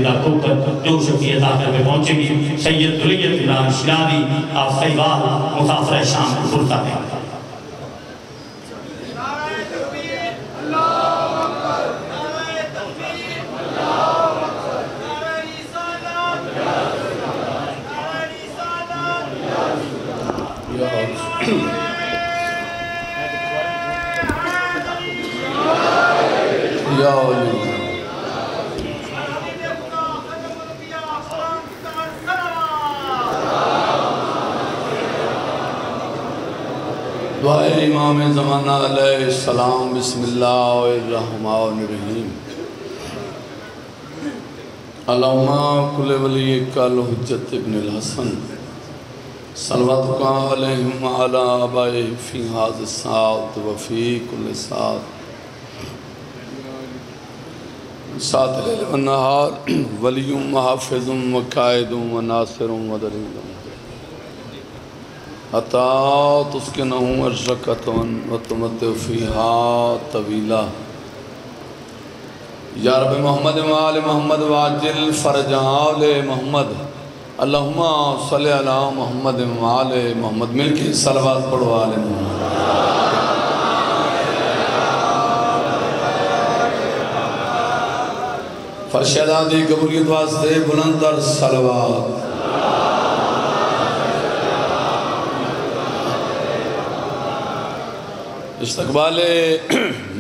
جو شفیع عطا کر کے پہنچے گی سید دلیت عمران شیرازی آپ خیبار مسافر شام کو فرصت ہے یا علی دعائے امام زمانہ علیہ السلام بسم اللہ الرحمن الرحیم اللہم کل ولیک الحجت ابن الحسن صلواتک علیہم علی آبائہ فی حاضر ساعت وفی کل ساعت سات لیل و نہار ولی محافظ و قائد و ناصر و دلیل حتی تسکنہم ارشکتن و تمتع فیہا طویلہ یا رب محمد و آل محمد واجل فرج آل محمد اللہم صلی علی محمد و آل محمد مل کے صلوات پڑھو آل محمد فرشدادی قبولیت واسطے بلندر صلوات استقبال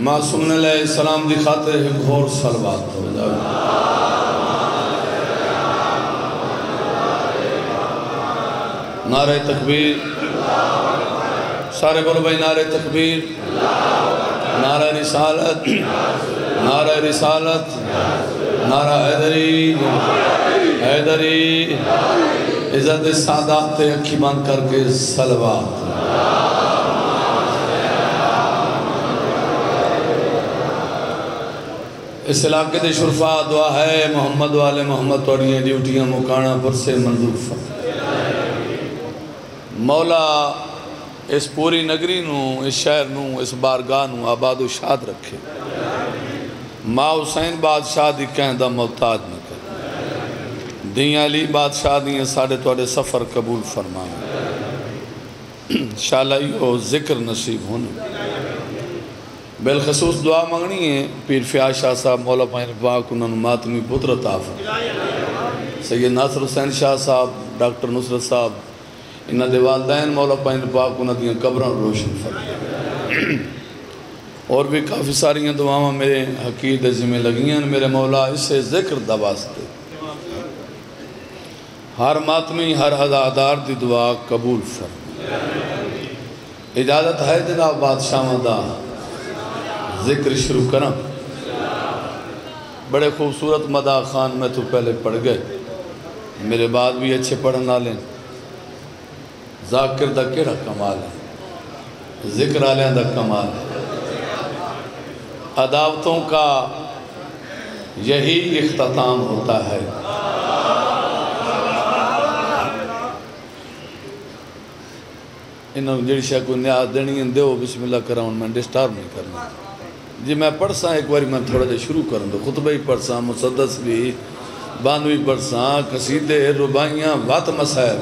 معصوم علیہ السلام دی خاطر ایک اور صلوات ہو جائے نعرہ تکبیر سارے بولو بھائی نعرہ تکبیر نعرہ رسالت نعرہ رسالت نعرہ حیدری حیدری عزت سادات اکھی بند کر کے صلوات اس علاقے دے شرفا دعا ہے محمد والے محمد توڑیاں ڈیوٹیاں مکانا پر سے منظور فرما مولا اس پوری نگری نو اس شہر نو اس بارگاہ نو آباد و شاد رکھے ماں حسین بادشاہ دی کہندہ محتاج نہ کر دیاں علی بادشاہ دیاں ساڑھے توڑے سفر قبول فرمائیں انشاءاللہ یہ ذکر نصیب ہونے بالخصوص دعا مانگنی ہے پیر فیاض شاہ صاحب مولا پائن پاک انہوں نے ماتمی پتر عطا فرمائے سید ناصر حسین شاہ صاحب ڈاکٹر نصرت صاحب انہاں دے والدین مولا پائن پاک انہاں دیاں قبران روشن فرمائے اور بھی کافی ساریاں دعاواں میرے حقیق دے ذمہ لگیاں میرے مولا اسے ذکر دا واسطے ہر ماتمی ہر عزادار دی دعا قبول فرمائے اجازت ہے جناب بادشاہ مدہ ذکر شروع کرم بڑے خوبصورت مدہ خان میں تو پہلے پڑھ گئے میرے بعد بھی اچھے پڑھنا لیں ذاکر دا کیڑا کمال ہے ذکر آلیاں دا کمال ہے عداوتوں کا یہی اختتام ہوتا ہے انہوں جڑی شاہ کو نیاز دینی دیو بسم اللہ کراؤن میں ڈسٹارب نہیں کرنا جی میں پڑھ ساں ایک باری میں تھوڑا جا شروع کروں دو خطبہ ہی پڑھ ساں مسدس بھی بانوی پڑھ ساں قصیدے ربائیاں وات مسائل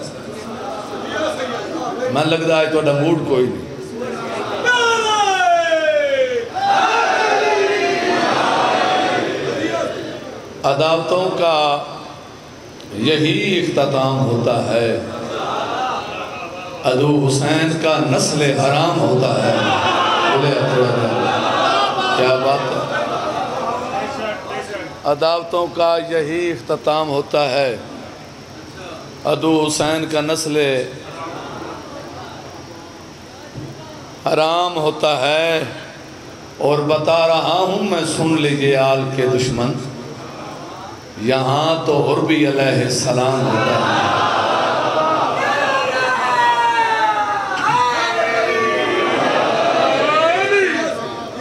میں لگ دا ہے تو موڈ کوئی نہیں عداوتوں کا یہی اختتام ہوتا ہے عدو حسین کا نسل حرام ہوتا ہے کیا بات ہے عداوتوں کا یہی اختتام ہوتا ہے عدو حسین کا نسل حرام ہوتا ہے اور بتا رہا ہوں میں سن لیجئے آل کے دشمن یہاں تو عربی علیہ السلام ہوتا ہے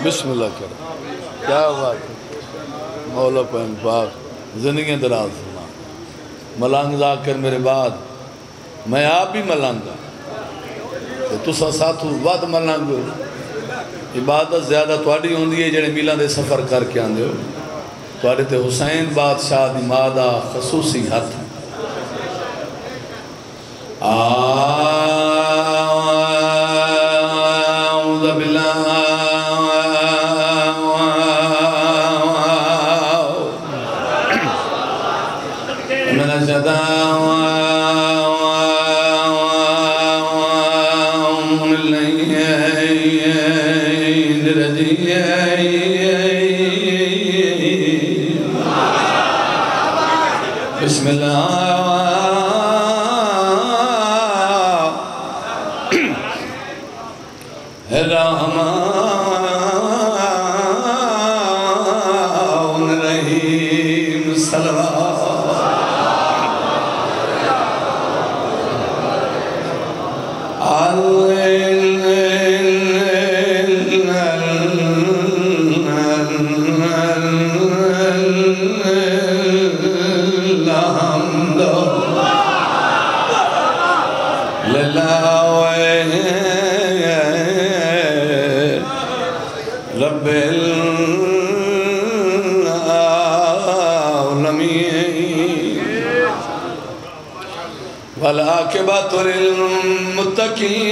بسم اللہ کریں کیا بات ہے مولا پہن پاک زندگی دراز فرما ملانگ ذاکر میرے بعد میں آپ بھی ملانگا تو ساتھو بعد ملانگو عبادت زیادہ توڑی ہوندی ہے جنہیں میلان دے سفر کر کے آن دے ہو توارے تے حسین بادشاہ دی مادہ خصوصی ہاتھ اعوذ باللہ من الشیطان الرجیم بسم اللہ الرحمن الرحیم صلوات رب العالمین والعاقبۃ للمتقین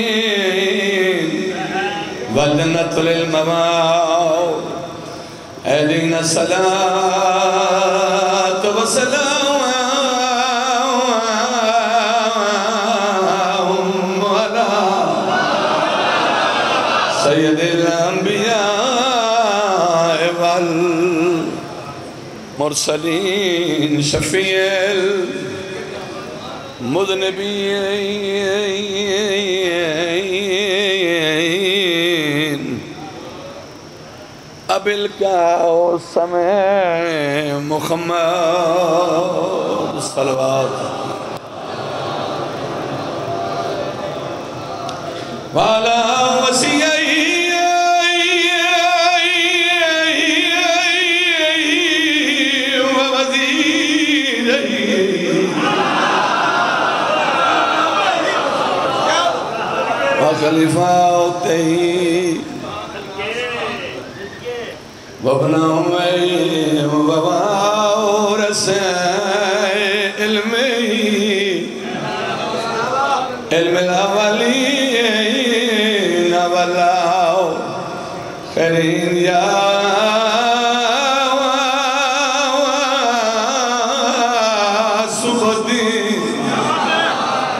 والجنۃ للمآب اهدنا الصلاة والسلام على سید الانبیاء والمرسلین شفیع المذنبین ابل کا سمع محمد صلوات والا وسیعی وخلفاؤتہی وابن عمیم وباورس علمی علم الاولین والآخرین یا سبدی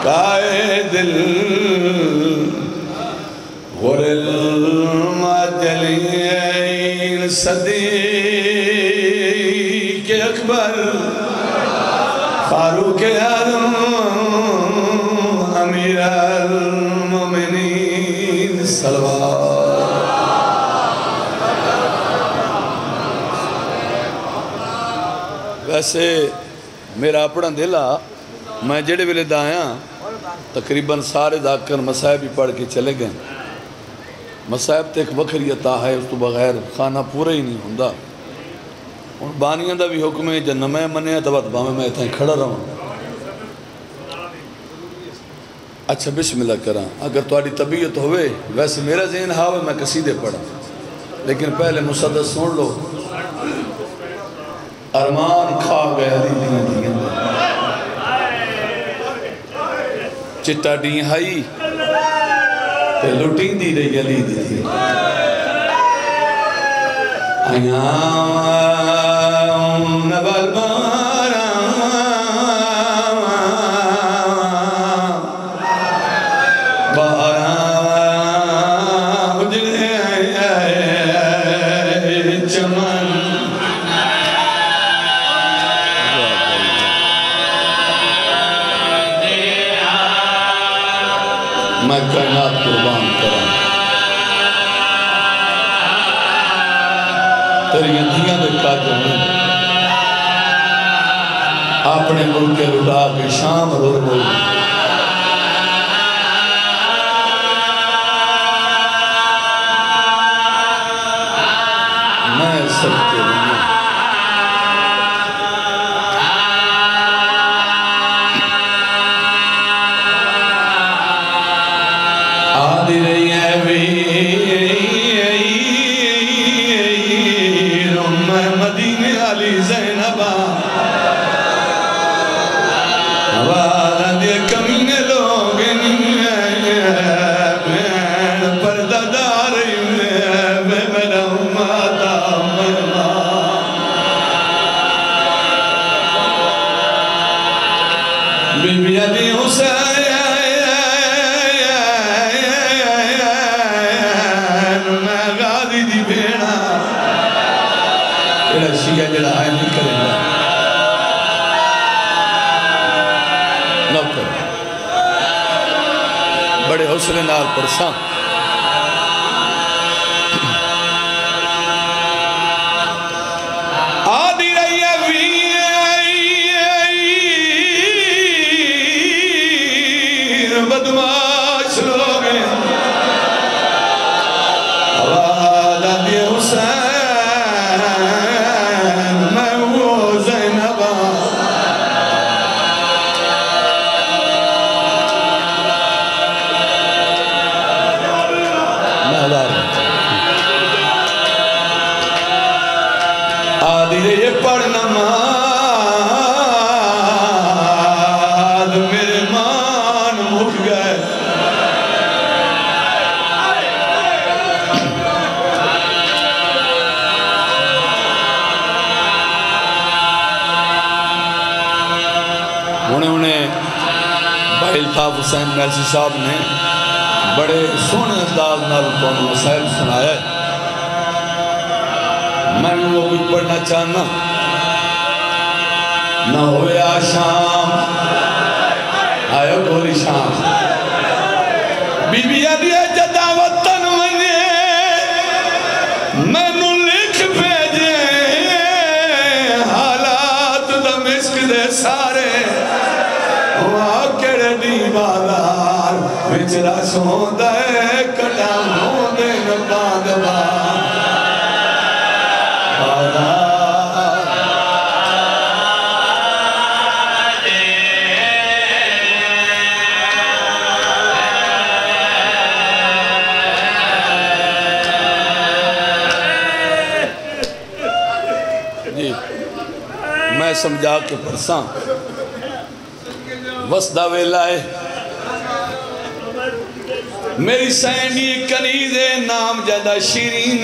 قائد غر المعجلین صدیق اکبر فاروق اعظم امیر المومنین صلوات ویسے میرا اپنا دلا میں جڑے ویلے دایاں تقریباً سارے داکر مسائب ہی پڑھ کے چلے گئے مسائب تے ایک وکری عطا ہے اس تو بغیر خانہ پورا ہی نہیں ہوندہ ان بانیاں دا بھی حکم ہے جن میں منیا تبات بامے میں اتھائیں کھڑا رہا اچھا بسم اللہ کران اگر تواری طبیعت ہوئے ویسے میرا ذہن ہاوے میں قصیدے پڑھا لیکن پہلے مسدس سن لو ارمان کھا گئے علی دیاں دیاں چٹا ڈیں ہائی تے لٹیں دی رہی علی دی آیام نبال بارا بارا اجلے چمن میں کائنات قربان کروں تیری اندھیاں دے کاجر میں اپنے ملک کے لٹا کے شام رو رو میں سب کے لیے آدھی رہی ہے ویر مدینے علی بی بی علی حسین میں غازی دی بھیڑا ایڑا شیعہ جڑا آئے نہیں کریں گا نوکر بڑے حوصلے نال پرساں آدھی رہی بدماش لوگ آواز آدھی حسین میں وہ زینبہ آدھی رہی پڑھ نماز میرے مان مک گئے انہیں بھائی الطاف حسین میرسی صاحب نے بڑے سونے انداز نال کون مسائل سنایا ہے میں وہ بھی پڑھنا چاہنا نہ ہوئے آشام آئے گولی شام بی بی علی جدا وطن ونجے میں نو لکھ بھیجے حالات دمشق دے سارے وہاں کڑے دی بازار وچرا سون دے کٹا مون دے نباد جی میں سمجھا کے پرساں وسدہ ویلا ہے میری سینی کنیزے نام جدہ شیرین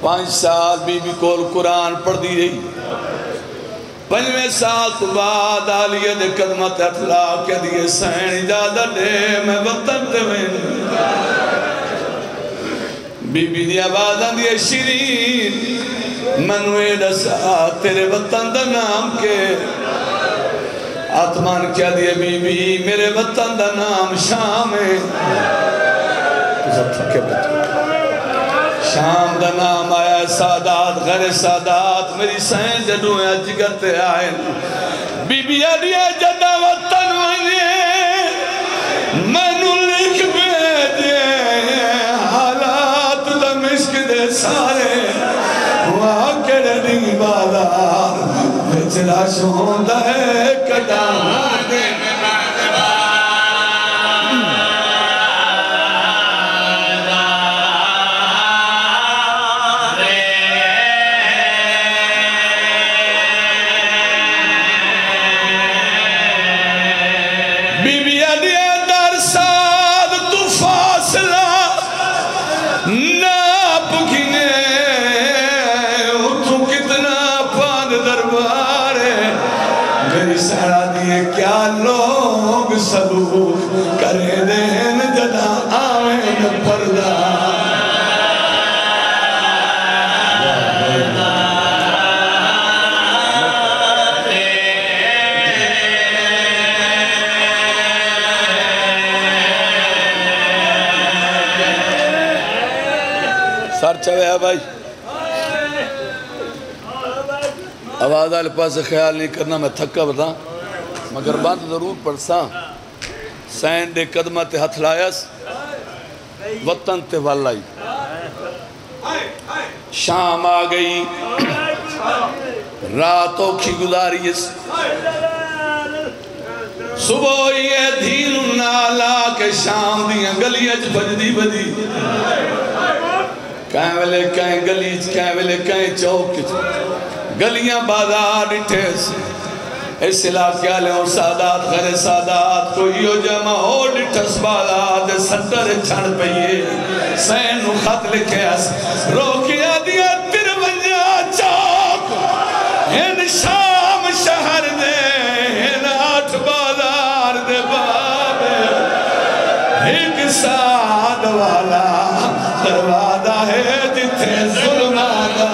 5 سال بی بی کول قرآن پڑھ دی رہی 5ویں سال تو بعد آلیہ دے قدمت اطلاق کے دیئے سین اجازت دے میں وطن تے میں بی بی دی آبادان دیئے شیرین منوے دسا تیرے وطن دا نام کے آتمان کیا دیئے بی بی میرے وطن دا نام شام ہے شام دا نام آیا سادات غیر سادات میری سین جدوں ہے جگرتے آئے بی بی علیہ جدہ وطن ونجے میں نو لکھ بھیجے حالات دمشق دے سارے وہاں کڑے دی بازار بچرا شوندہ ہے کٹا دے سلوک کرے دین جدا آوین پردہ سر چوے ہے بھائی آواز آلے پاس خیال نہیں کرنا میں تھکا بتا مگر بات ضرور پڑھساں سین دے قدمہ تے ہتھ لائیس وطن تے والائی شام آ گئی راتوں کی گزاریس صبح یہ دھین نالا کے شام دیاں گلیج بجدی بدی کہیں ویلے کہیں گلیج کہیں ویلے کہیں چوک گلیاں بازار ڈٹھے اس علاقے آلے اور سادات غیر سادات کوئی ہو جمع ہو ڈٹھس بازار دے سنٹر چھڑ پئیے سین نو خط لکھے اس روکیا دیا ترونجا چوک ان شام شہر دے والا دروازہ ہے جتھے ظلم آگا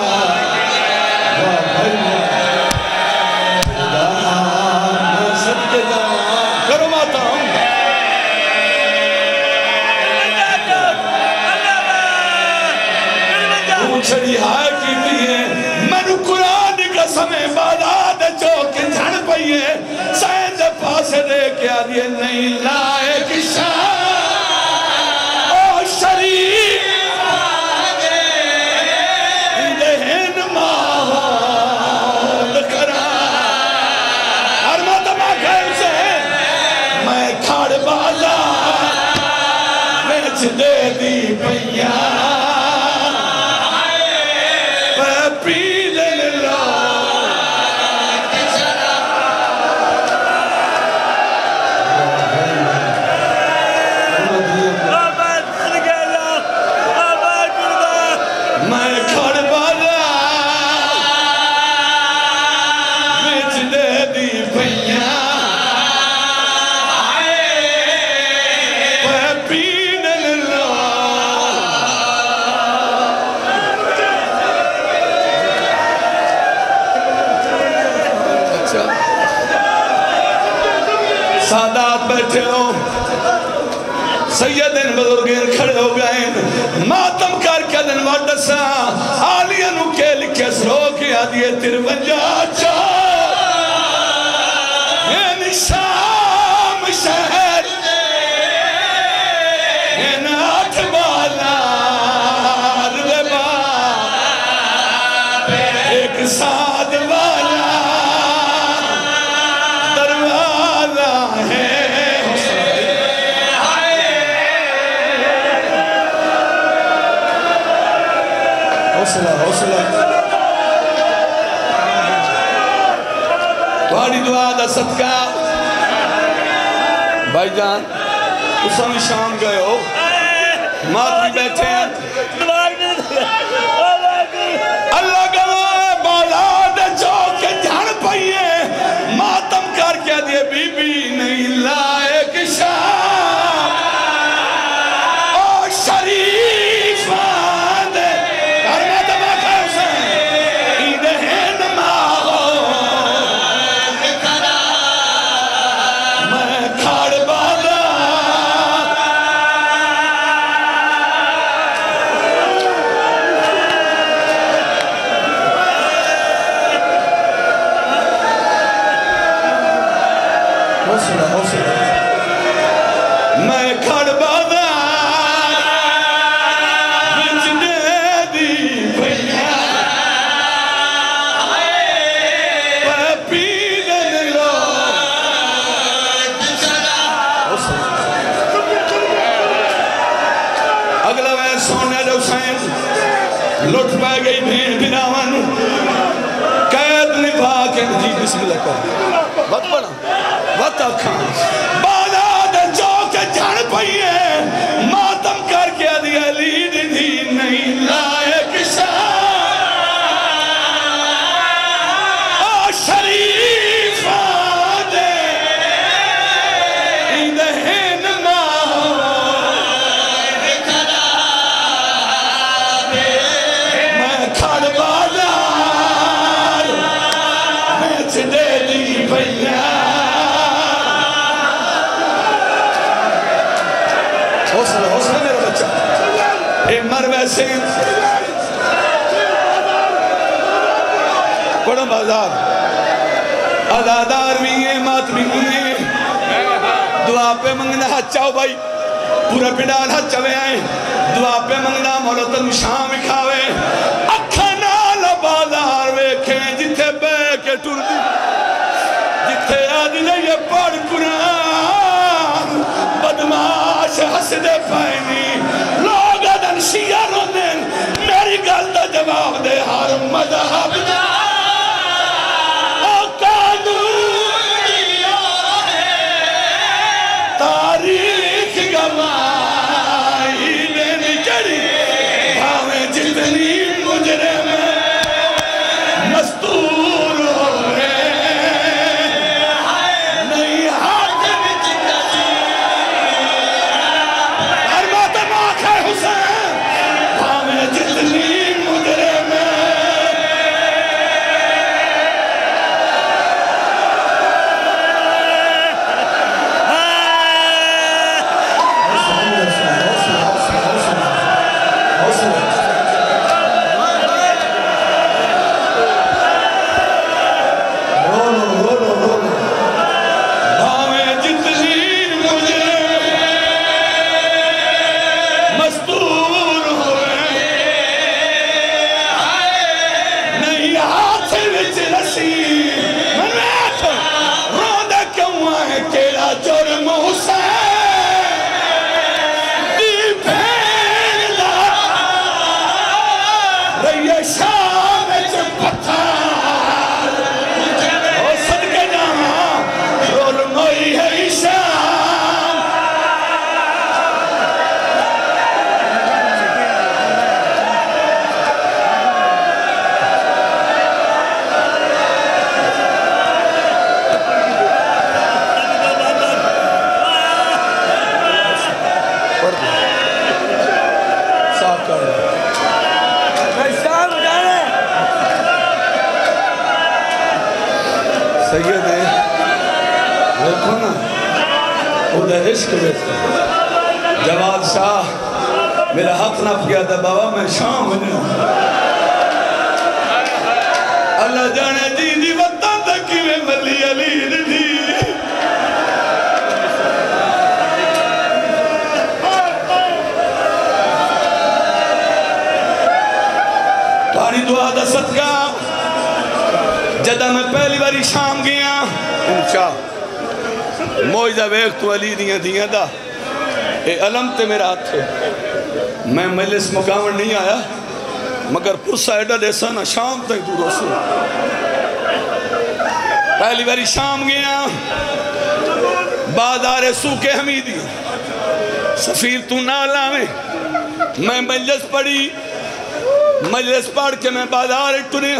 کرو ماتا ہوں چھڑی ہائے کی دیئے منو قرآن کا سمیں باداد چوک جھڑ پئیے سائن دے پاس دے کیا دیئے نہیں لائے کشا او شریف دہن ماحول کرا ہر ماتمہ گھر سے میں کھاڑ بالا بیچ دے دی پئیاں سادات بیٹھے ہو سیدین بزرگین کھڑے ہو گئے ماتم کر کے دن وڈسا آلیہ نو کے لکھے سرو کیا دیئے تیرونجا چار این شام شہر این آٹھ بالا ربا ایک ساتھ والا تمہاری دعا دا صدقہ بھائی جان اس ہم شام گئے ہو ماتری بیٹھے ہیں اللہ گواہ بالا دے چوک جھڑ پئیے ماتم کر کے دیئے بی بی نہیں لائے کشا او شریف آدھے ہر ماتم آکھا اسے ایدہن ماغو میں کھاڑ بالا میں کھڑ بازار بچ دے دی پئیاں پی دن لو اگلا وین سونے دے حسین لٹ پہ گئی بھین بناون قید نبھا کے جی بسم اللہ کر بات پڑھا بات آکھاں بالا دے چوک جھڑ پئیے ماتم کر کے دیا لید دی نہیں لائے کشا او شریف آدھے ایدہن ماحول میں کھڑ بازار بیچ دے دی پئیاں حوصلہ میرا بچہ اے مر ویسے پڑھو بازار ادادار بھی ہیں ماتمی ہیں دعا پہ منگنا ہاتھ چاہو بھائی پورا پڑال ہاتھ چوے آئیں دعا پہ منگنا مولتن شام کھاوے اکھا نال بازار ویکھیں جتھے بے کے ٹر دی جتھے آدھ لئے پڑھ قرآن بدماش حسدے پائنی لوگ ادن شیعہ روندن میری گل دا جواب دے ہر مذہب دا او قانون تاریخ گواہی دینی چڑی بھاویں جتنی مجرم مستور ہوئے نہیں ہاتھ ہر بات ماں سید ہے دیکھو نا ادھر عشق دیکھو جواد شاہ میرا ہاتھ نپ گیا تھا بابا میں شام بنیا اللہ جانے دی وقتاں تک میں ملی علی دی تاری دعا دا صدقہ جدہ میں پہلی باری شام گیا انشاء موجزہ ویخ تو علی دیاں دا اے علم تے میرا ہاتھ تھے میں مجلس مقامر نہیں آیا مگر پرسا ایڈا دیسا نا شام تک تو رسول پہلی باری شام گیا بازار سوک حمیدی سفیر تو نالا میں مجلس پڑھی مجلس پڑھ کے میں بازار ٹنے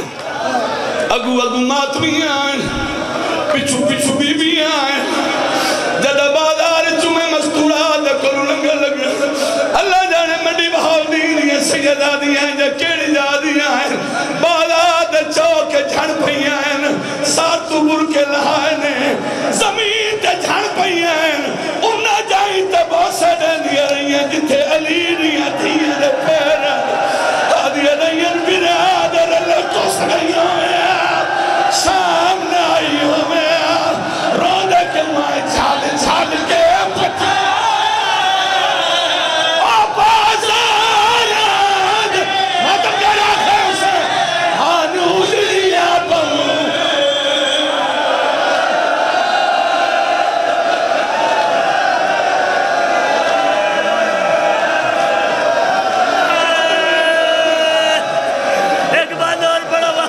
اگو ماتمی آئیں پچھو بی بی آئیں جدہ بازار چمیں مستورات کرو لنگا لگا اللہ جانے منڈی بہاو دینی سیدہ دیاں جا کیڑی جا دیاں بازار چوک جھڑ پہی آئیں ساتو بر کے لہائنے زمین تے جھڑ پہی آئیں انہا جائیں تے بوسے دے دیا رہی ہیں جتھے علی دیاں دیاں دے پیر آدھیا رہی برادر اللہ کو سگئیوں میں سامنے آئیوں میں روندے کے مائے چھال کے پتا آباز آراد ماتم کیا راکھے اسے آنود لیا بہو ایک بات اور پڑھا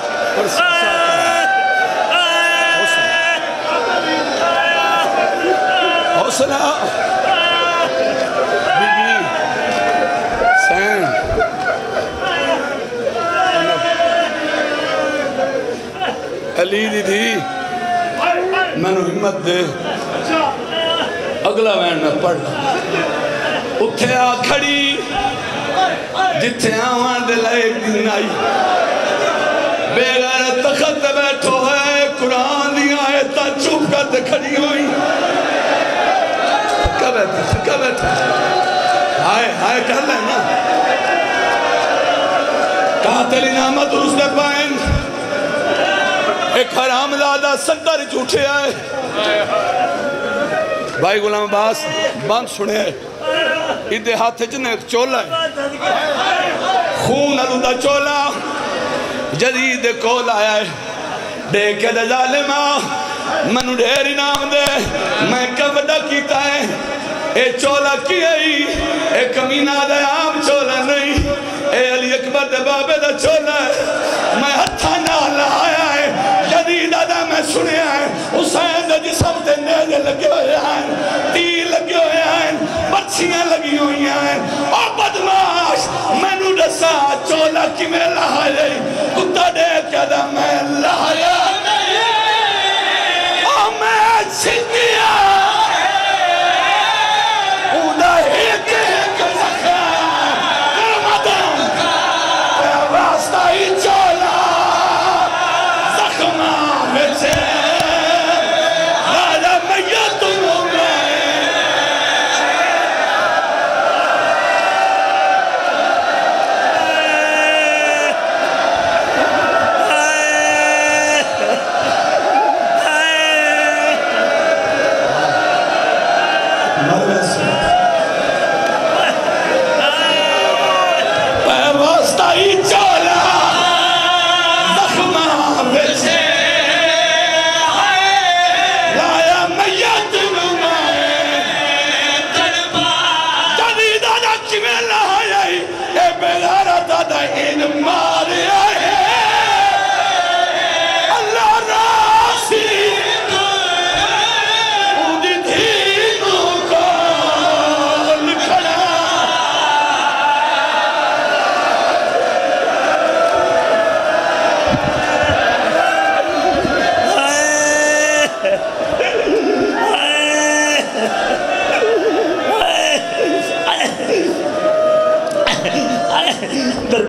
حوصلہ بی بی سین علی دی تھی میں نے ہمت دے اگلا وین میں پڑھ اتھے آ کھڑی جتھے آوان دے لائے ایک دن آئی بے غیر تخت بیٹھو ہے قرآن دی آیتہ چوپ کر دے کھڑی ہوئی کب بیٹھا ہائے کر لیں نا قاتل نامت درست پائیں ایک حرام زادہ سنٹر جھوٹے آئے بھائی غلام عباس بند سنے ادھے ہاتھ جنے ایک چولا ہے خون ادھا چولا جدید کول آیا ہے دیکھے دے ظالمہ منو ڈھیر انعام دے میں کبڈا کیتا ہے اے چولا کی آئی اے کمینہ دے عام چولا نہیں اے علی اکبر دے بابے دا چولا ہے میں ہتھا نہ لایا ہے جدید آدھا میں سنے آئے حسین دے جسم دے نیدے لگے ہوئے آئیں تیر لگے ہوئے آئیں بچیاں لگی ہوئی آئیں اور بدماش میں نو ڈسا چولا کی میں لایا کتا دے کیا دا میں لایا اور میں چھتیا اوڈا ایک زخا رمضان پہ واسطہ ہی چولا زخمہ میں سے راجہ میتوں میں in my